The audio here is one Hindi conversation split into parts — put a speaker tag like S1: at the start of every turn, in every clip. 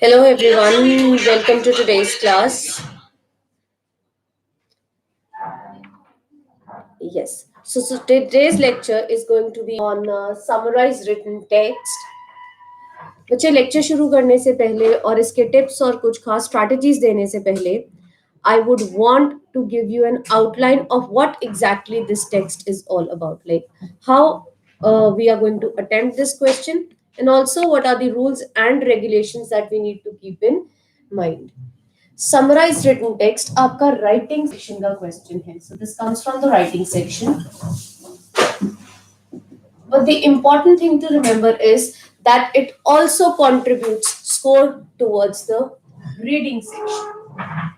S1: Hello everyone, welcome to today's class. Yes, so today's lecture is going to be on summarized written text. बच्चे लेक्चर शुरू करने से पहले और इसके टिप्स और कुछ खास स्ट्रैटेजीज देने से पहले I would want to give you an outline of what exactly this text is all about, like how we are going to attempt this question, and also what are the rules and regulations that we need to keep in mind. Summarized written text आपका writing section का question है. So this comes from the writing section. But the important thing to remember is that it also contributes score towards the reading section.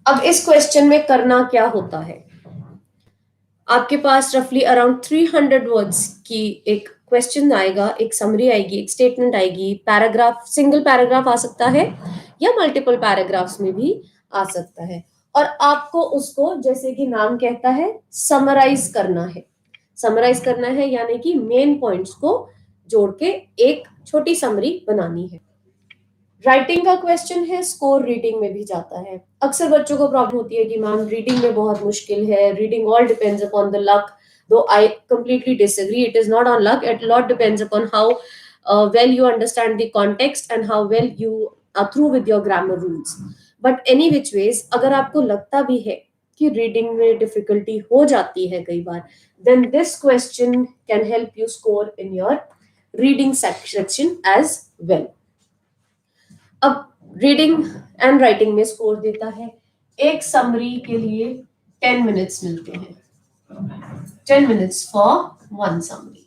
S1: अब इस क्वेश्चन में करना क्या होता है, आपके पास रफली अराउंड 300 वर्ड्स की एक क्वेश्चन आएगा, एक समरी आएगी, एक स्टेटमेंट आएगी, पैराग्राफ, सिंगल पैराग्राफ आ सकता है या मल्टीपल पैराग्राफ्स में भी आ सकता है, और आपको उसको जैसे कि नाम कहता है समराइज करना है. समराइज करना है यानी कि मेन पॉइंट्स को जोड़ के एक छोटी समरी बनानी है. राइटिंग का क्वेश्चन है, स्कोर रीडिंग में भी जाता है. अक्सर बच्चों को प्रॉब्लम होती है कि मैम रीडिंग में बहुत मुश्किल है, reading all depends upon the luck. Though I completely disagree, it is not on luck, it a lot depends upon how well you understand the context and how well you are through with your grammar rules. But any which ways, अगर आपको लगता भी है कि रीडिंग में डिफिकल्टी हो जाती है कई बार, then this question can help you score in your reading section as well. अब रीडिंग एंड राइटिंग में स्कोर देता है, एक समरी के लिए 10 मिनट्स मिलते हैं. 10 minutes for one summary.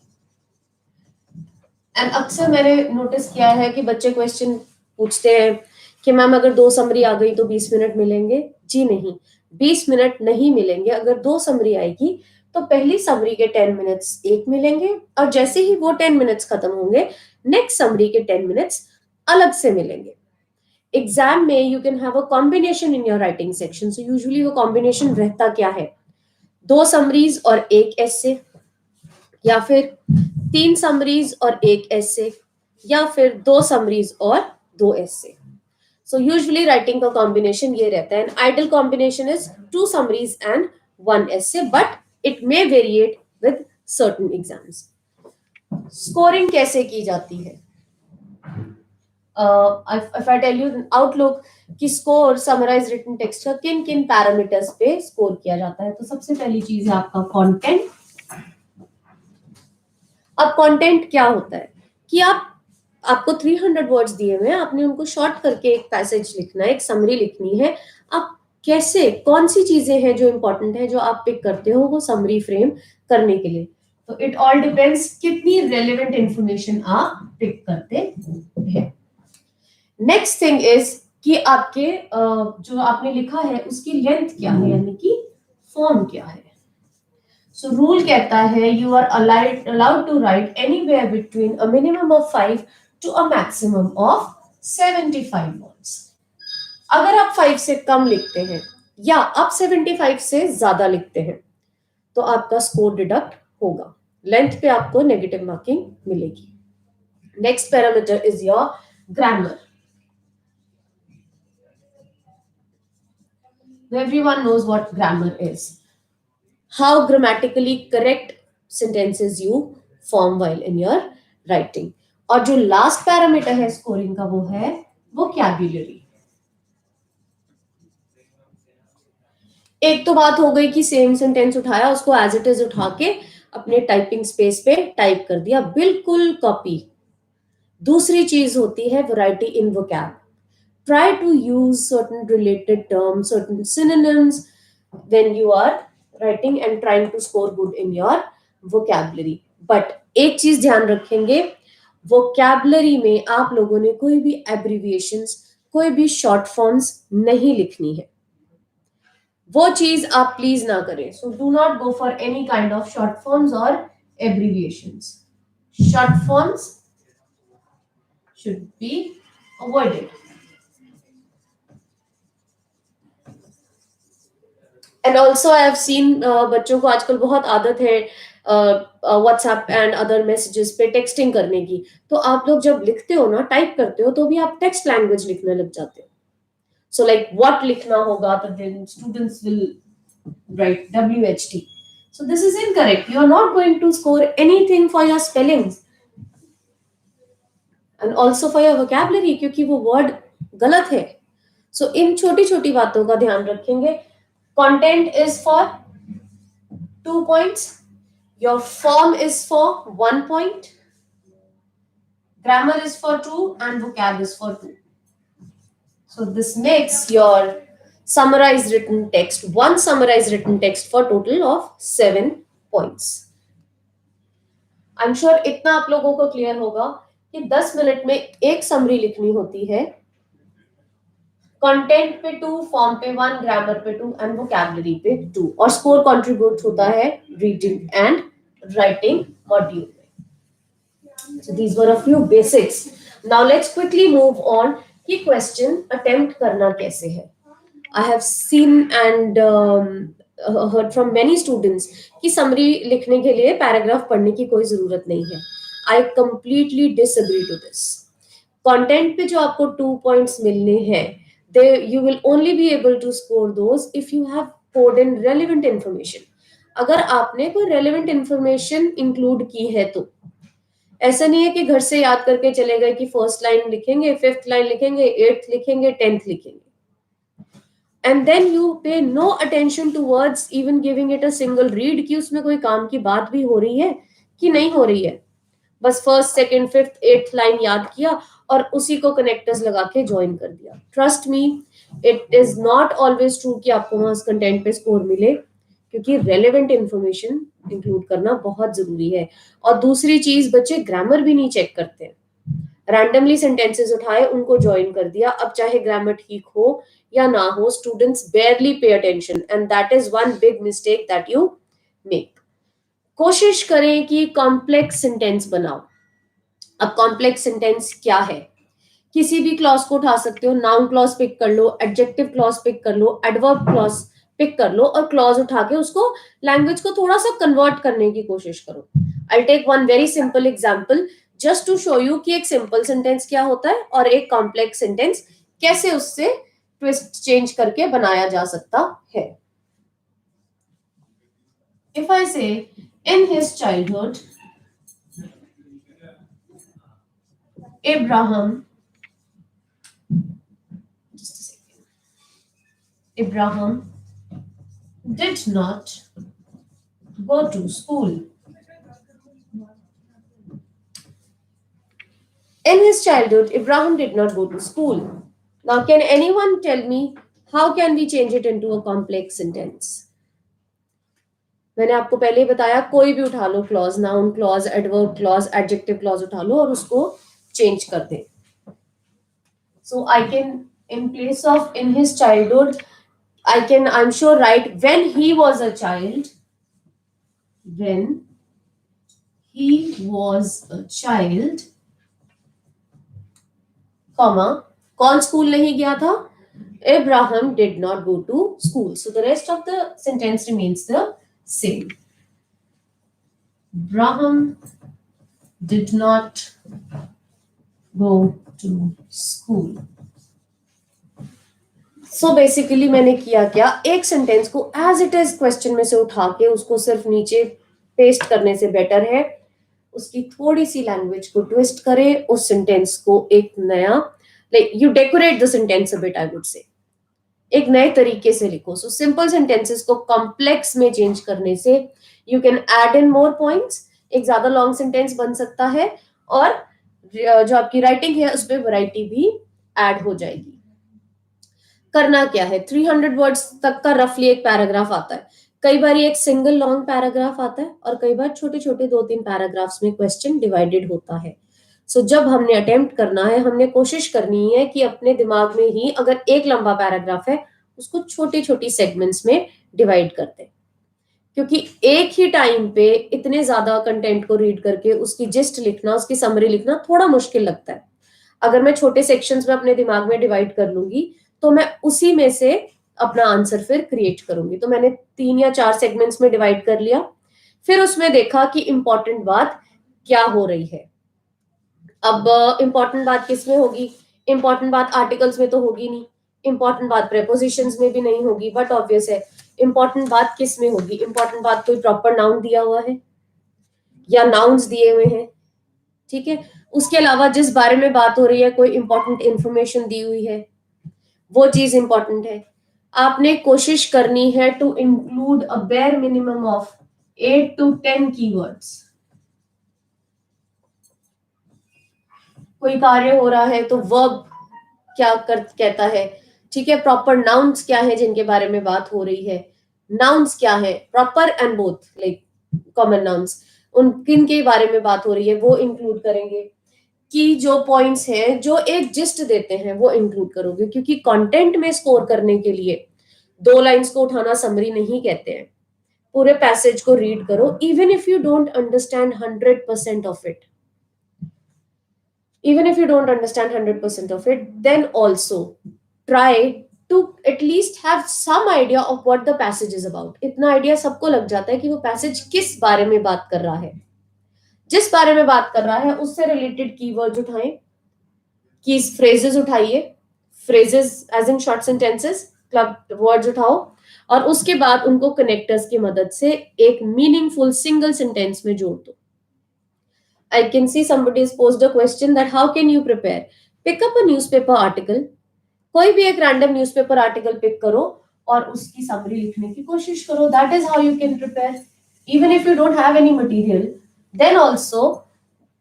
S1: And अक्सर मैंने नोटिस किया है कि बच्चे क्वेश्चन पूछते हैं कि मैम अगर 2 समरी आ गई तो 20 मिनट मिलेंगे. जी नहीं, 20 मिनट नहीं मिलेंगे. अगर 2 समरी आएगी तो पहली समरी के 10 मिनट्स एक मिलेंगे, और जैसे ही वो 10 मिनट्स खत्म होंगे नेक्स्ट समरी के 10 मिनट्स अलग से मिलेंगे. एग्जाम में you can have a combination in your writing section. So usually वो कॉम्बिनेशन रहता क्या है, 2 समरीज और एक एसे, या फिर 3 समरीज और एक एसे, या फिर 2 समरीज और 2 एसे. सो यूजुअली राइटिंग का कॉम्बिनेशन ये रहता है. An ideal combination is 2 summaries and 1 essay, but it may variate with certain exams. Scoring कैसे की जाती है? if I tell you outlook कि स्कोर समराइज रिटन टेक्स्ट का किन किन पैरामीटर्स पे स्कोर किया जाता है, तो सबसे पहली चीज है आपका कंटेंट. अब कंटेंट क्या होता है कि आपको 300 वर्ड्स दिए हुए हैं, आपने उनको शॉर्ट करके एक पैसेज लिखना है, एक समरी लिखनी है. आप कैसे, कौन सी चीजें हैं जो इंपॉर्टेंट है जो आप पिक करते हो वो समरी फ्रेम करने के लिए. तो इट ऑल डिपेंड्स कितनी रेलेवेंट इंफॉर्मेशन आप पिक करते हैं. नेक्स्ट थिंग इज कि आपके जो आपने लिखा है उसकी लेंथ क्या है, यानी कि फॉर्म क्या है. सो रूल कहता है you are allowed to write anywhere between a minimum of 5 to a maximum of 75 words. अगर आप 5 से कम लिखते हैं या आप 75 से ज्यादा लिखते हैं तो आपका स्कोर डिडक्ट होगा, लेंथ पे आपको नेगेटिव मार्किंग मिलेगी. Next parameter is your grammar. Everyone knows what grammar is. How grammatically correct sentences you form while in your writing. और जो लास्ट पैरामीटर है स्कोरिंग का वो है वोकैब्युलरी. एक तो बात हो गई कि सेम सेंटेंस उठाया, उसको एज इट इज उठा के अपने टाइपिंग स्पेस पे टाइप कर दिया, बिल्कुल कॉपी. दूसरी चीज होती है variety in vocab. Try to use certain related terms, certain synonyms when you are writing and trying to score good in your vocabulary. But एक चीज ध्यान रखेंगे, vocabulary में आप लोगों ने कोई भी abbreviations, कोई भी short forms नहीं लिखनी है. वो चीज आप प्लीज ना करें. So do not go for any kind of short forms or abbreviations. Short forms should be avoided. And also I have scene, बच्चों को आजकल बहुत आदत है व्हाट्सएप एंड अदर मैसेजेस पे टेक्सटिंग करने की, तो आप लोग जब लिखते हो ना, टाइप करते हो, तो भी आप टेक्स्ट लैंग्वेज लिखने लग जाते हो. सो लाइक व्हाट लिखना होगा, तो then students will write WHT. So this is incorrect. You are not going to score anything for your spellings and also for your vocabulary, क्योंकि वो word गलत है. So इन छोटी छोटी बातों का ध्यान रखेंगे. Content is for 2 points. Your form is for 1 point. Grammar is for 2 and vocab is for 2. So this makes your summarized written text, one summarized written text for total of 7 points. I'm sure इतना आप लोगों को क्लियर होगा कि 10 मिनट में एक समरी लिखनी होती है. कंटेंट पे 2, फॉर्म पे 1, ग्रामर पे 2 एंड वोकैबुलरी पे 2, और स्कोर कंट्रीब्यूट होता है रीडिंग एंड राइटिंग मॉड्यूल में. So these were a few basics. Now let's quickly move on कि क्वेश्चन अटेम्प्ट करना कैसे है. I have seen and heard from many students कि समरी लिखने के लिए पैराग्राफ पढ़ने की कोई जरूरत नहीं है. I completely disagree to this. Content पे जो आपको 2 पॉइंट्स मिलने हैं, you will only be able to score those if you have poured in relevant information. अगर आपने कोई relevant information include की है तो ऐसा नहीं है कि घर से याद करके चले गए कि फर्स्ट लाइन लिखेंगे, फिफ्थ लाइन लिखेंगे, एट्थ लिखेंगे, 10th लिखेंगे. And then you pay no attention towards even giving it a single read कि उसमें कोई काम की बात भी हो रही है कि नहीं हो रही है. बस first, second, fifth, eighth line याद किया और उसी को कनेक्टर्स लगा के ज्वाइन कर दिया. Trust me, it is not always true कि आपको वहां कंटेंट पे स्कोर मिले, क्योंकि रेलेवेंट इंफॉर्मेशन इंक्लूड करना बहुत जरूरी है. और दूसरी चीज, बच्चे ग्रामर भी नहीं चेक करते हैं. रैंडमली सेंटेंसेस उठाए, उनको ज्वाइन कर दिया. अब चाहे ग्रामर ठीक हो या ना हो, students बेयरली pay attention and that is one big mistake that you make. कोशिश करें कि कॉम्प्लेक्स सेंटेंस बनाओ. अब कॉम्प्लेक्स सेंटेंस क्या है? किसी भी क्लॉज को उठा सकते हो. नाउन क्लॉज पिक कर लो, एडजेक्टिव क्लॉज पिक कर लो, एडवर्ब क्लॉज पिक कर लो और क्लॉज उठा के उसको लैंग्वेज को थोड़ा सा कन्वर्ट करने की कोशिश करो. I take one very simple example just to show you कि एक सिंपल सेंटेंस क्या होता है और एक कॉम्प्लेक्स सेंटेंस कैसे उससे ट्विस्ट चेंज करके बनाया जा सकता है. If I say in his childhood, Abraham, just a second, Abraham did not go to school. In his childhood, Abraham did not go to school. Now, can anyone tell me how can we change it into a complex sentence? मैंने आपको पहले ही बताया, कोई भी उठा लो clause, noun clause, adverb clause, adjective clause उठा लो और उसको चेंज कर दे. So I can in place of in his childhood, I am sure right when he was a child. When he was a child, comma, कौन स्कूल नहीं गया था? Abraham did not go to school. So the rest of the sentence remains the same. Abraham did not go to school. So basically मैंने किया क्या, एक सेंटेंस को as it is क्वेश्चन में से उठा के उसको सिर्फ नीचे पेस्ट करने से बेटर है उसकी थोड़ी सी लैंग्वेज को ट्विस्ट करे, उस सेंटेंस को एक नया, like you decorate the sentence a bit, I would say एक नए तरीके से लिखो. सो सिंपल सेंटेंसेस को कॉम्प्लेक्स में चेंज करने से you can add in more points, एक ज्यादा लॉन्ग सेंटेंस बन सकता है और जो आपकी राइटिंग है उस पर वैरायटी भी ऐड हो जाएगी. करना क्या है, 300 वर्ड्स तक का रफली एक पैराग्राफ आता है. कई बार एक सिंगल लॉन्ग पैराग्राफ आता है और कई बार छोटे छोटे 2-3 पैराग्राफ्स में क्वेश्चन डिवाइडेड होता है. सो जब हमने अटेम्प्ट करना है, हमने कोशिश करनी है कि अपने दिमाग में ही अगर एक लंबा पैराग्राफ है उसको छोटी छोटी सेगमेंट्स में डिवाइड करते हैं, क्योंकि एक ही टाइम पे इतने ज्यादा कंटेंट को रीड करके उसकी जिस्ट लिखना, उसकी समरी लिखना थोड़ा मुश्किल लगता है. अगर मैं छोटे सेक्शंस में अपने दिमाग में डिवाइड कर लूंगी तो मैं उसी में से अपना आंसर फिर क्रिएट करूंगी. तो मैंने 3 या 4 सेगमेंट्स में डिवाइड कर लिया. फिर उसमें देखा कि इंपॉर्टेंट बात क्या हो रही है। अब इंपॉर्टेंट बात किस में होगी? इंपॉर्टेंट बात आर्टिकल्स में तो होगी नहीं, इंपॉर्टेंट बात प्रेपोजिशंस में भी नहीं होगी, बट ऑब्वियस है इंपॉर्टेंट बात किस में होगी? इंपॉर्टेंट बात कोई प्रॉपर नाउन दिया हुआ है या नाउन्स दिए हुए हैं, ठीक है। उसके अलावा जिस बारे में बात हो रही है कोई इंपॉर्टेंट इंफॉर्मेशन दी हुई है, वो चीज इंपॉर्टेंट है। आपने कोशिश करनी है to include a bare minimum of 8 to 10 keywords. कोई कार्य हो रहा है तो वर्ब क्या कहता है, ठीक है। प्रॉपर नाउन्स क्या है जिनके बारे में बात हो रही है, नाउन्स क्या है, proper and both like common nouns, उन किन के बारे में बात हो रही है वो इंक्लूड करेंगे। कि जो पॉइंट्स हैं जो एक जिस्ट देते हैं वो इंक्लूड करोगे, क्योंकि कंटेंट में स्कोर करने के लिए 2 लाइंस को उठाना समरी नहीं कहते हैं। पूरे पैसेज को रीड करो, even if you don't understand 100% of it, even if you don't understand 100% of it, then also try to at least have some idea of what the passage is about। इतना आइडिया सबको लग जाता है कि वो पैसेज किस बारे में बात कर रहा है। जिस बारे में बात कर रहा है उससे रिलेटेड कीवर्ड्स उठाएं, कीज फ्रेजेस उठाइए, phrases as in short sentences, club words उठाओ, और उसके बाद उनको कनेक्टर्स की मदद से एक मीनिंगफुल सिंगल सेंटेंस में जोड़ दो। I can see somebody has posed a question that how can you prepare? Pick up a newspaper article, कोई भी एक रैंडम न्यूज़पेपर आर्टिकल पिक करो और उसकी समरी लिखने की कोशिश करो। That is how you can prepare. Even if you don't have any material, then also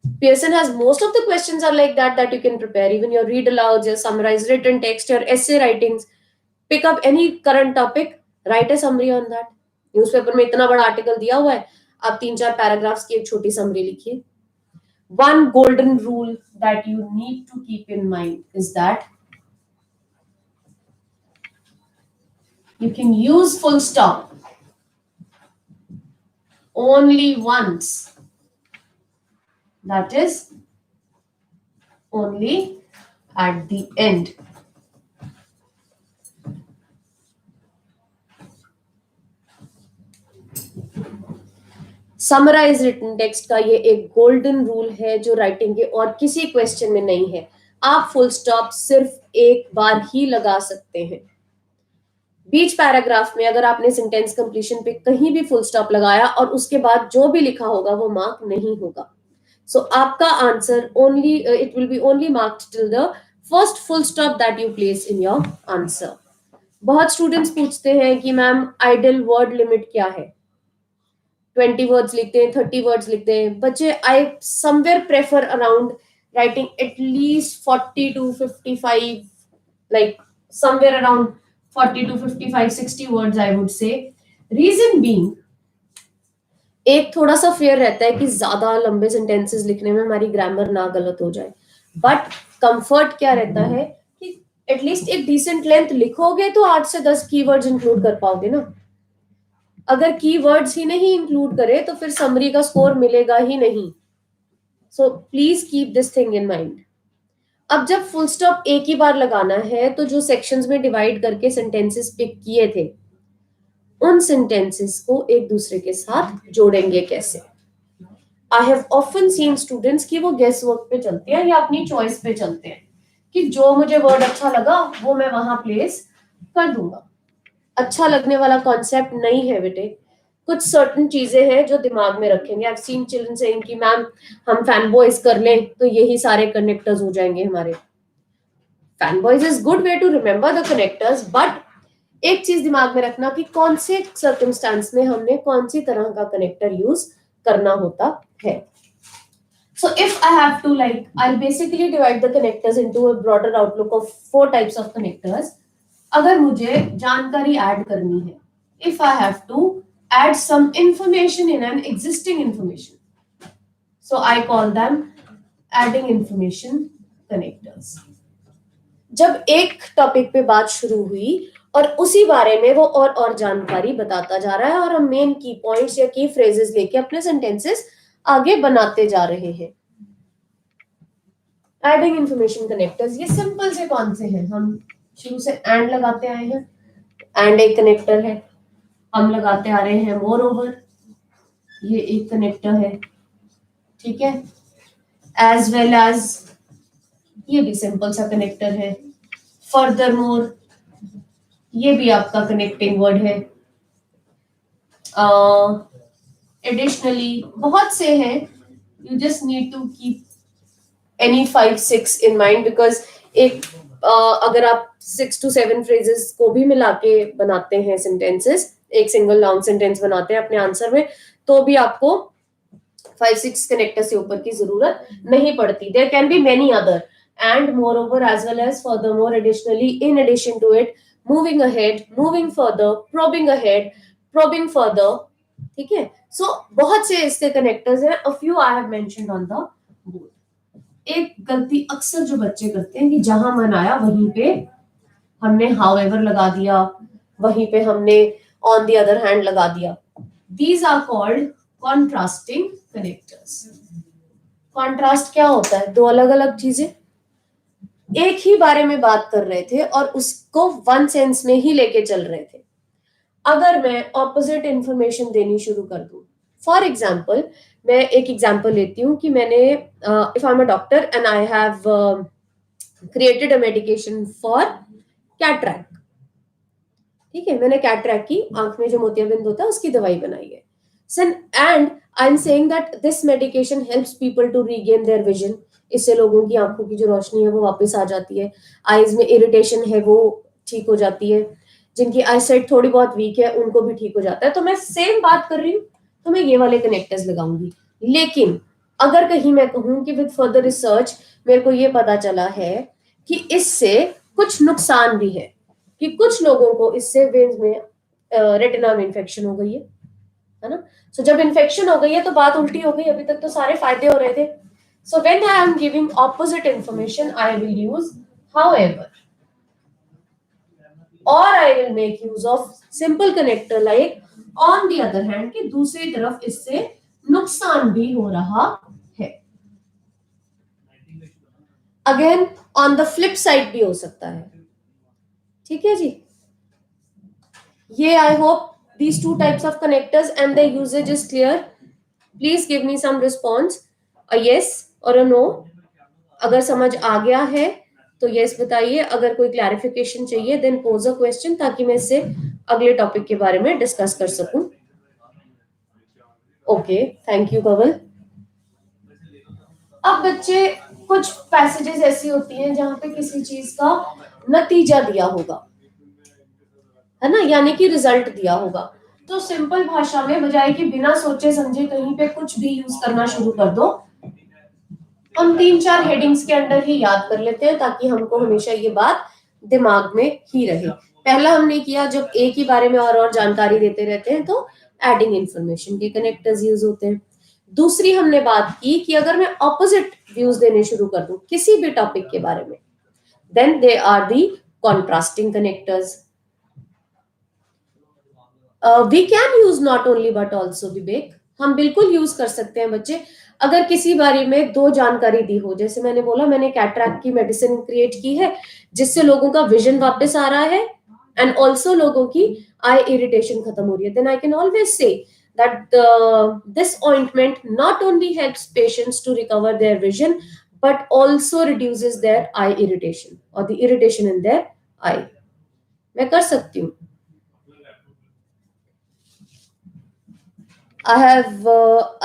S1: Pearson has most of the questions are like that you can prepare. Even your read alouds, your summarized written text, your essay writings. Pick up any current topic, write a summary on that. Newspaper में इतना बड़ा आर्टिकल दिया हुआ है, आप 3-4 पैराग्राफ्स की एक छोटी समरी लिखिए। One golden rule that you need to keep in mind is that you can use full stop only once. That is only at the end. Summarise written text का ये एक गोल्डन रूल है जो राइटिंग के और किसी क्वेश्चन में नहीं है। आप फुल स्टॉप सिर्फ एक बार ही लगा सकते हैं। बीच पैराग्राफ में अगर आपने सेंटेंस कंप्लीशन पे कहीं भी फुल स्टॉप लगाया और उसके बाद जो भी लिखा होगा वो मार्क नहीं होगा। सो आपका answer only it will be only marked till the first full stop that you place in your answer. बहुत स्टूडेंट्स पूछते हैं कि मैम आइडल वर्ड लिमिट क्या है, 20 वर्ड्स लिखते हैं, 30 वर्ड्स लिखते हैं बच्चे। I somewhere prefer around writing at least 40 to 55, like somewhere around 40 to 55, 60 words I would say. Reason being, एक थोड़ा सा फेयर रहता है कि ज्यादा लंबे सेंटेंसेस लिखने में हमारी ग्रामर ना गलत हो जाए, बट कंफर्ट क्या रहता है कि एटलीस्ट एक डिसेंट लेंथ लिखोगे तो 8 से 10 कीवर्ड्स इंक्लूड कर पाओगे ना। अगर कीवर्ड्स ही नहीं इंक्लूड करे तो फिर समरी का स्कोर मिलेगा ही नहीं। So please keep this thing in mind. अब जब फुल स्टॉप एक ही बार लगाना है तो जो सेक्शंस में डिवाइड करके सेंटेंसेस पिक किए थे उन सेंटेंसेस को एक दूसरे के साथ जोड़ेंगे कैसे। I have often seen students कि वो गेस वर्क पे चलते हैं या अपनी चॉइस पे चलते हैं कि जो मुझे वर्ड अच्छा लगा वो मैं वहां प्लेस कर दूंगा। अच्छा लगने वाला कॉन्सेप्ट नहीं है बेटे। कुछ सर्टन चीजें हैं जो दिमाग में रखेंगे। I have seen children saying कि मैम हम फैन बॉयज कर लें तो यही सारे कनेक्टर्स हो जाएंगे हमारे। Fan boys is good way to remember the connectors, but एक चीज दिमाग में रखना कि कौन से सर्कमस्टांस में हमने कौन सी तरह का कनेक्टर यूज करना होता है। So if I have to I'll basically divide the connectors into a broader outlook of 4 types of connectors. अगर मुझे जानकारी ऐड करनी है, if I have to add some information in an existing information, so I call them adding information connectors. जब एक टॉपिक पे बात शुरू हुई और उसी बारे में वो और जानकारी बताता जा रहा है और हम मेन की पॉइंट्स या की फ्रेजेस लेके अपने सेंटेंसेस आगे बनाते जा रहे हैं। एडिंग इंफॉर्मेशन कनेक्टर्स ये सिंपल से कौन से हैं? हम शुरू से एंड लगाते आए हैं, एंड एक कनेक्टर है। हम लगाते आ रहे हैं मोर ओवर, ये एक कनेक्टर है, ठीक है, एज वेल एज ये भी सिंपल सा कनेक्टर है। फर्दर मोर ये भी आपका कनेक्टिंग वर्ड है। एडिशनली बहुत से हैं, you just need to keep any 5-6 in mind because एक अगर आप 6 to 7 phrases को भी मिला के बनाते हैं sentences, एक सिंगल नाउन सेंटेंस बनाते हैं अपने आंसर में, तो भी आपको 5-6 कनेक्टर से ऊपर की जरूरत नहीं पड़ती। There can be many other and moreover as well as furthermore additionally in addition to it, moving ahead, moving further, probing ahead, probing further, ठीक है। So बहुत से इसके कनेक्टर्स हैं, a few I have mentioned on the board। एक गलती अक्सर जो बच्चे करते हैं कि जहां मन आया वहीं पे हमने हाउएवर लगा दिया, वहीं पे हमने ऑन द अदर हैंड लगा दिया। These are called contrasting connectors. Contrast क्या होता है? दो अलग अलग चीजें एक ही बारे में बात कर रहे थे और उसको वन सेंस में ही लेके चल रहे थे। अगर मैं ऑपोजिट इंफॉर्मेशन देनी शुरू कर दूं, फॉर एग्जाम्पल मैं एक एग्जाम्पल लेती हूँ कि मैंने if I am a doctor and I have created a medication for cataract, ठीक है, मैंने कैटरैक्ट की आंख में जो मोतियाबिंद होता है उसकी दवाई बनाई है। And I am saying that this medication helps people to regain their vision. इससे लोगों की आंखों की जो रोशनी है वो वापस आ जाती है, आईज में इरिटेशन है वो ठीक हो जाती है, जिनकी आई साइट थोड़ी बहुत वीक है उनको भी ठीक हो जाता है। तो मैं सेम बात कर रही हूँ तो मैं ये वाले कनेक्टर्स लगाऊंगी। लेकिन अगर कहीं मैं कहूं कि विद फर्दर रिसर्च मेरे को ये पता चला है कि इससे कुछ नुकसान भी है, कि कुछ लोगों को इससे वेन्स में रेटिना में इन्फेक्शन हो गई है ना। सो जब इन्फेक्शन हो गई है तो बात उल्टी हो गई, अभी तक तो सारे फायदे हो रहे थे। So when I am giving opposite information I will use however or I will make use of simple connector like on the other hand कि दूसरी तरफ इससे नुकसान भी हो रहा है। Again on the flip side भी हो सकता है, ठीक है जी। ये I hope these two types of connectors and their usage is clear. Please give me some response, a yes or a no। अगर समझ आ गया है तो यस बताइए, अगर कोई क्लैरिफिकेशन चाहिए देन पोज अ क्वेश्चन ताकि मैं इससे अगले टॉपिक के बारे में डिस्कस कर सकूं। ओके, थैंक यू कवल। अब बच्चे कुछ पैसेजेस ऐसी होती हैं जहां पे किसी चीज का नतीजा दिया होगा, है ना, यानी कि रिजल्ट दिया होगा, तो सिंपल भाषा में बजाय कि बिना सोचे समझे कहीं पे कुछ भी यूज करना शुरू कर दो, हम 3-4 हेडिंग्स के अंडर ही याद कर लेते हैं ताकि हमको हमेशा ये बात दिमाग में ही रहे। पहला हमने किया जब एक ही बारे में और जानकारी देते रहते हैं तो एडिंग इंफॉर्मेशन के कनेक्टर्स यूज होते हैं। दूसरी हमने बात की कि अगर मैं ऑपोजिट व्यूज देने शुरू कर दूं किसी भी टॉपिक के बारे में then they are the contrasting connectors. We can use not only but also Vivek, हम बिल्कुल यूज कर सकते हैं बच्चे। अगर किसी बारे में दो जानकारी दी हो, जैसे मैंने बोला मैंने कैटरैक्ट की मेडिसिन क्रिएट की है जिससे लोगों का विजन वापस आ रहा है एंड ऑल्सो लोगों की आई इरिटेशन खत्म हो रही है, then I can always say that this ointment not only helps patients to recover their vision but also reduces their eye irritation or the irritation in their eye। मैं कर सकती हूँ। I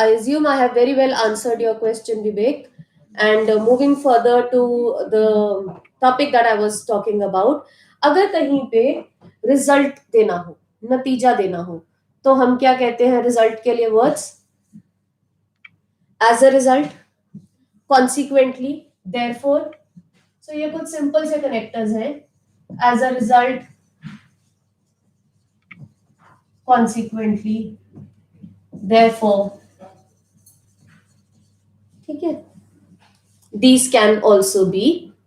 S1: assume I have very well answered your question, Vivek. And moving further to the topic that I was talking about, अगर कहीं पे रिजल्ट देना हो, नतीजा देना हो, तो हम क्या कहते हैं रिजल्ट के लिए words? As a result, consequently, therefore. So ये कुछ सिंपल से कनेक्टर्स हैं, as a result, consequently, therefore, ठीक है, these can also be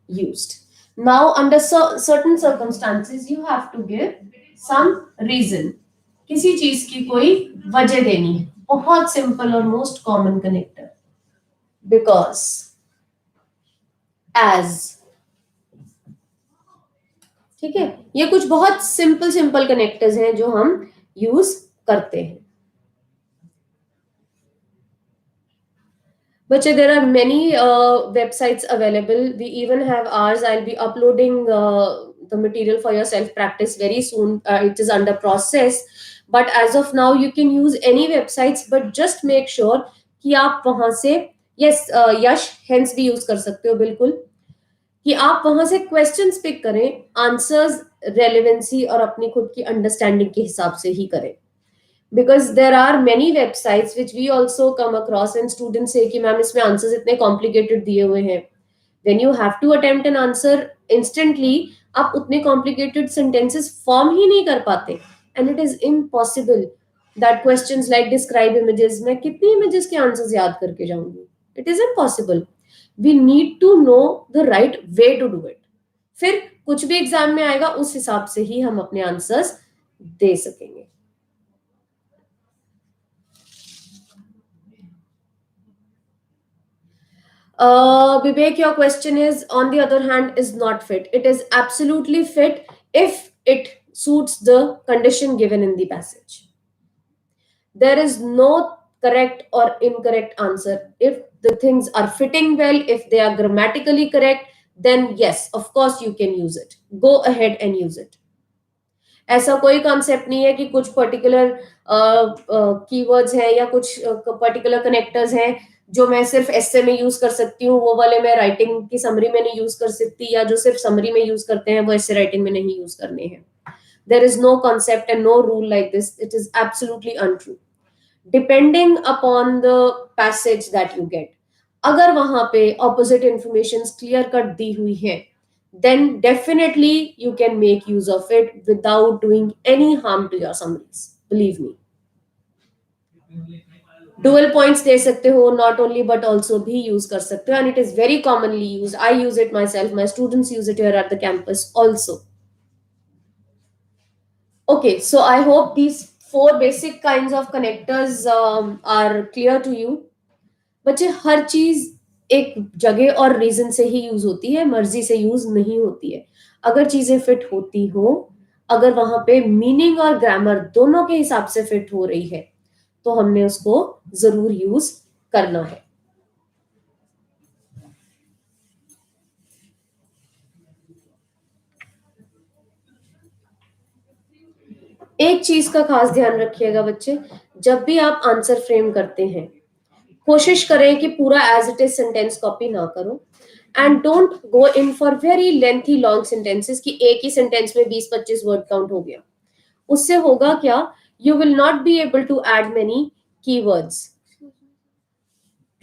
S1: used। Now under certain circumstances you have to give some reason, किसी चीज की कोई वजह देनी है, बहुत सिंपल और most common connector because, as, ठीक है, ये कुछ बहुत सिंपल कनेक्टर्स हैं जो हम यूज करते हैं। Bache, there are many websites available. We even have ours. I'll be uploading the material for your self practice very soon. It is under process. But as of now, you can use any websites, but just make sure कि आप वहां से yes यश hence भी यूज कर सकते हो बिल्कुल कि आप वहां से क्वेश्चंस पिक करें आंसर्स रेलेवेंसी और अपनी खुद की अंडरस्टैंडिंग के हिसाब से ही करें because there are many websites which we also come across and students say कि मैम इसमें आंसर्स इतने कॉम्प्लिकेटेड दिए हुए हैं when you have to attempt an answer instantly आप उतने कॉम्प्लिकेटेड sentences फॉर्म ही नहीं कर पाते and it is impossible that questions like describe images मैं कितनी images के आंसर्स याद करके जाऊंगी it is impossible we need to know the right way to do it फिर कुछ भी एग्जाम में आएगा उस हिसाब से ही हम अपने आंसर्स दे सकेंगे Vivek, your question is, on the other hand, is not fit. It is absolutely fit if it suits the condition given in the passage. There is no correct or incorrect answer. If the things are fitting well, if they are grammatically correct, then yes, of course you can use it. Go ahead and use it. ऐसा कोई कॉन्सेप्ट नहीं है कि कुछ पर्टिकुलर कीवर्ड्स हैं या कुछ पर्टिकुलर कनेक्टर्स हैं जो मैं सिर्फ एसे में यूज कर सकती हूँ वो वाले मैं राइटिंग की समरी में नहीं यूज कर सकती या जो सिर्फ समरी में यूज करते हैं वो ऐसे राइटिंग में नहीं यूज करने हैं there is no concept and no rule like this it is absolutely untrue depending upon the passage that you get अगर वहां पे ऑपोजिट इंफॉर्मेशन क्लियर कट दी हुई है then definitely you can make use of it without doing any harm to your summaries. Believe me. Dual points दे सकते हो not only but also भी use कर सकते हो and it is very commonly used. I use it myself. My students use it here at the campus also. Okay, so I hope these four basic kinds of connectors are clear to you. बच्चे हर चीज एक जगह और रीजन से ही यूज होती है मर्जी से यूज नहीं होती है अगर चीजें फिट होती हो अगर वहां पे मीनिंग और ग्रामर दोनों के हिसाब से फिट हो रही है तो हमने उसको जरूर यूज करना है एक चीज का खास ध्यान रखिएगा बच्चे जब भी आप आंसर फ्रेम करते हैं कोशिश करें कि पूरा as it is sentence copy ना करो and don't go in for very lengthy long sentences कि एक ही सेंटेंस में 20-25 वर्ड काउंट हो गया उससे होगा क्या you will not be able to add many keywords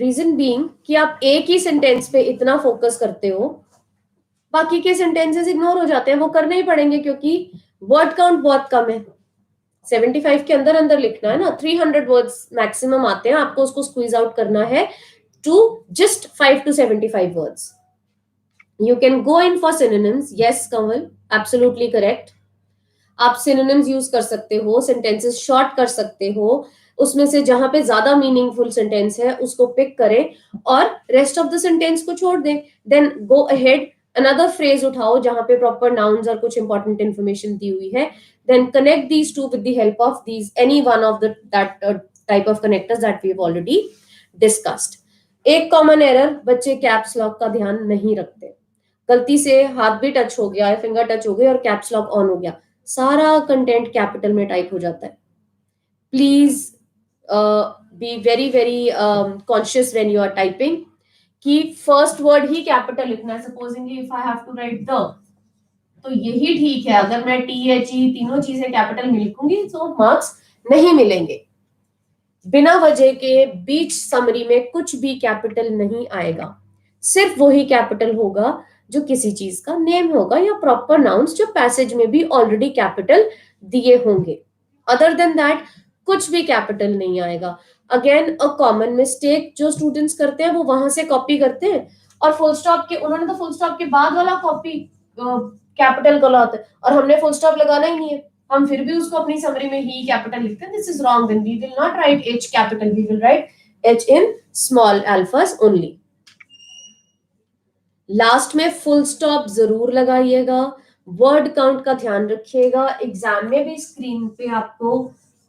S1: reason being कि आप एक ही सेंटेंस पे इतना फोकस करते हो बाकी के सेंटेंसेस इग्नोर हो जाते हैं वो करने ही पड़ेंगे क्योंकि वर्ड काउंट बहुत कम है 75 के अंदर अंदर लिखना है ना 300 वर्ड्स मैक्सिमम आते हैं आपको उसको स्क्वीज आउट करना है टू जस्ट 5 to 75 words you can go in for synonyms yes Kamal absolutely correct आप सिनोनिम्स यूज कर सकते हो सेंटेंसेस शॉर्ट कर सकते हो उसमें से जहां पे ज्यादा मीनिंगफुल सेंटेंस है उसको पिक करें और रेस्ट ऑफ द सेंटेंस को छोड़ दें then go ahead another phrase उठाओ जहां पे प्रॉपर नाउन्स और कुछ इंपॉर्टेंट इंफॉर्मेशन दी हुई है then connect these two with the help of these any one of the that type of connectors that we have already discussed एक कॉमन एरर बच्चे कैप्स लॉक का ध्यान नहीं रखते गलती से हाथ भी टच हो गया फिंगर टच हो गई और कैप्स लॉक ऑन हो गया सारा कंटेंट कैपिटल में टाइप हो जाता है please be very very conscious when you are typing कि फर्स्ट वर्ड ही कैपिटल लिखना है supposingly if I have to write the तो यही ठीक है अगर मैं टी एच ई तीनों चीजें कैपिटल में लिखूंगी तो मार्क्स नहीं मिलेंगे बिना वजह के बीच समरी में कुछ भी कैपिटल नहीं आएगा सिर्फ वही कैपिटल होगा जो किसी चीज का नेम होगा या प्रॉपर नाउन्स जो पैसेज में भी ऑलरेडी कैपिटल दिए होंगे अदर देन दैट कुछ भी कैपिटल नहीं आएगा अगेन अ कॉमन मिस्टेक जो स्टूडेंट्स करते हैं वो वहां से कॉपी करते हैं और फुल स्टॉप के उन्होंने तो फुल स्टॉप के बाद वाला कॉपी कैपिटल का होता है और हमने फुल स्टॉप लगाना ही नहीं है हम फिर भी उसको अपनी समरी में ही कैपिटल लिखते हैं this is wrong then we will not write H capital we will write H in small alphas only last में फुल स्टॉप जरूर लगाइएगा वर्ड काउंट का ध्यान रखिएगा एग्जाम में भी स्क्रीन पे आपको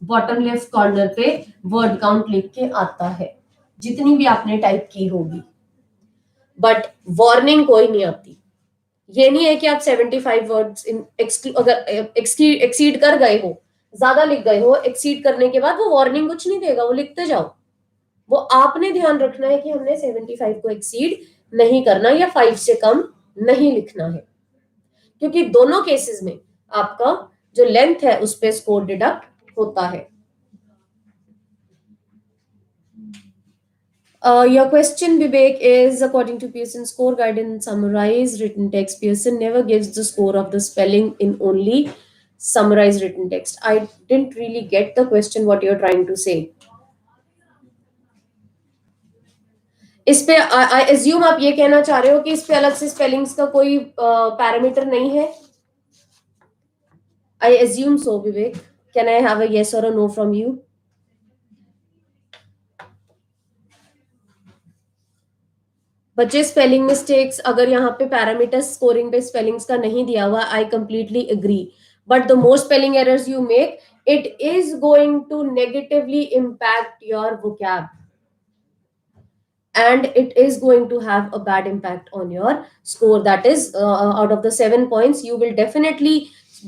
S1: बॉटम लेफ्ट कॉर्नर पे वर्ड काउंट लिख के आता है जितनी भी आपने टाइप की होगी, बट वार्निंग कोई नहीं आती। ये नहीं है कि आप 75 वर्ड्स इन अगर एक्सीड कर गए हो, ज्यादा लिख गए हो, एक्सीड करने के बाद वो वार्निंग कुछ नहीं देगा, वो लिखते जाओ। वो आपने ध्यान रखना है कि हमने 75 को एक्सीड नहीं करना या 5 से कम नहीं लिखना है, क्योंकि दोनों केसेस में आपका जो लेंथ है उस पे स्कोर डिडक्ट होता है। Your question, Vivek, is according to Pearson score guidance, summarize written text. Pearson never gives the score of the spelling in only summarize written text. I didn't really get the question, what you're trying to say. इस पे आई एज्यूम आप ये कहना चाह रहे हो कि इस पे अलग से स्पेलिंग्स का कोई पैरामीटर नहीं है। I assume so, Vivek. Can I have a yes और अ नो फ्रॉम यू? बच्चे, स्पेलिंग मिस्टेक्स अगर यहाँ पे पैरामीटर स्कोरिंग पे स्पेलिंग्स का नहीं दिया हुआ, I completely agree, but the more spelling errors you make, it is going to negatively impact your vocab, and it is going to have a bad impact on your score. That is, out of the 7 points, you will definitely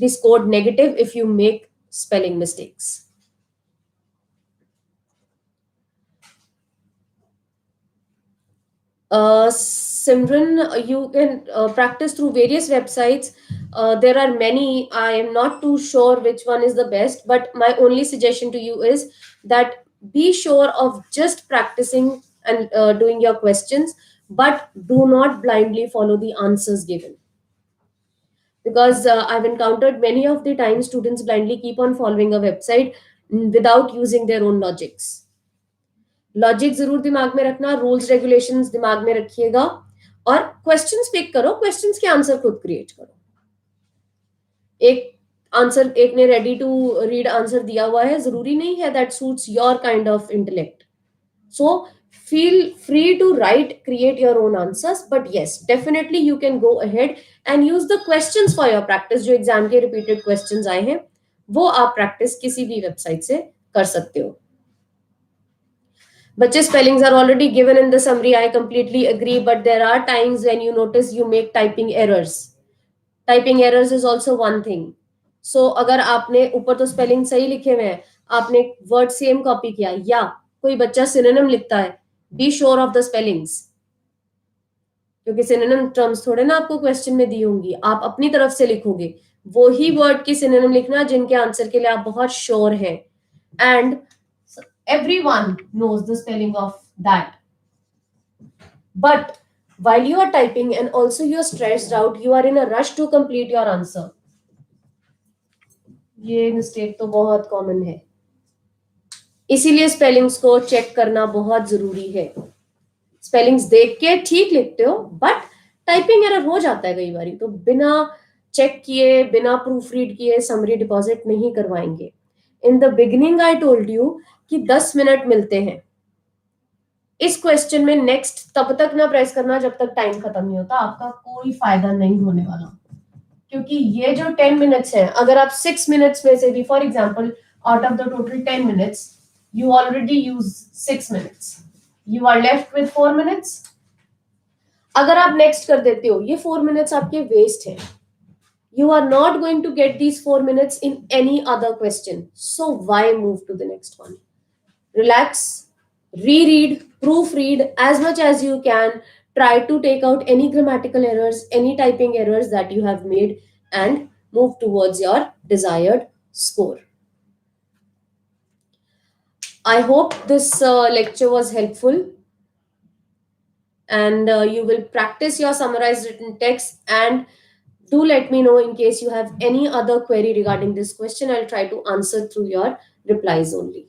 S1: be scored negative if you make spelling mistakes. Simran, you can practice through various websites. There are many. I am not too sure which one is the best, but my only suggestion to you is that be sure of just practicing and doing your questions, but do not blindly follow the answers given. Because I've encountered many of the times students blindly keep on following a website without using their own logics. Logic जरूर दिमाग में रखना, रूल्स रेगुलेशंस दिमाग में रखिएगा, और क्वेश्चंस पिक करो, क्वेश्चंस के आंसर खुद क्रिएट करो। एक आंसर एक ने रेडी टू रीड आंसर दिया हुआ है, जरूरी नहीं है that suits your kind of intellect. So feel free to write, create your own answers, but yes, definitely you can go ahead and use the questions for your practice। जो एग्जाम के रिपीटेड क्वेश्चंस आए हैं वो आप प्रैक्टिस किसी भी वेबसाइट से कर सकते हो। But spellings are already given in the summary. I completely agree. But there are times when you notice you make typing errors. Typing errors is also one thing. So अगर आपने ऊपर तो स्पेलिंग सही लिखे हुए हैं, आपने वर्ड सेम कॉपी किया, या कोई बच्चा सिनोनिम लिखता है, be sure of the spellings, क्योंकि सिनोनिम टर्म्स थोड़े ना आपको क्वेश्चन में दी होंगी, आप अपनी तरफ से लिखोगे। वो ही वर्ड की सिनोनिम लिखना जिनके आंसर के लिए आप बहुत श्योर हैं, and everyone knows the spelling of that. But while you are typing and also you are stressed out, you are in a rush to complete your answer. ये मिस्टेक तो बहुत कॉमन है, इसीलिए स्पेलिंग्स को चेक करना बहुत जरूरी है। स्पेलिंग्स देख के ठीक लिखते हो, बट टाइपिंग एरर हो जाता है कई बार, तो बिना चेक किए, बिना प्रूफ रीड किए समरी डिपॉजिट नहीं करवाएंगे। In the beginning I told you कि 10 मिनट मिलते हैं। इस क्वेश्चन में नेक्स्ट तब तक ना प्रेस करना जब तक टाइम खत्म नहीं होता, आपका कोई फायदा नहीं होने वाला। क्योंकि ये जो 10 मिनट्स है, अगर आप 6 मिनट्स में से भी, for example, out of the total 10 minutes you already use 6 minutes, you are left with 4 minutes. अगर आप नेक्स्ट कर देते हो, ये 4 मिनट्स आपके वेस्ट है। You are not going to get these 4 minutes in any other question. So why move to the next one? Relax, reread, proofread as much as you can. Try to take out any grammatical errors, any typing errors that you have made, and move towards your desired score. I hope this lecture was helpful, and you will practice your summarized written text, and do let me know in case you have any other query regarding this question. I'll try to answer through your replies only.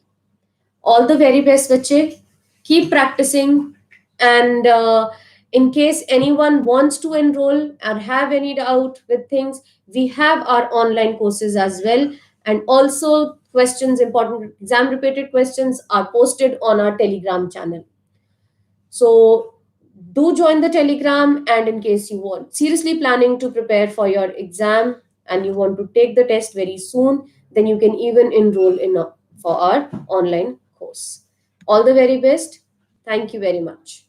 S1: All the very best, bache. Keep practicing, and in case anyone wants to enroll or have any doubt with things, we have our online courses as well, and also questions, important exam repeated questions are posted on our Telegram channel. So do join the Telegram, and in case you want seriously planning to prepare for your exam and you want to take the test very soon, then you can even enroll in for our online course. All the very best. Thank you very much.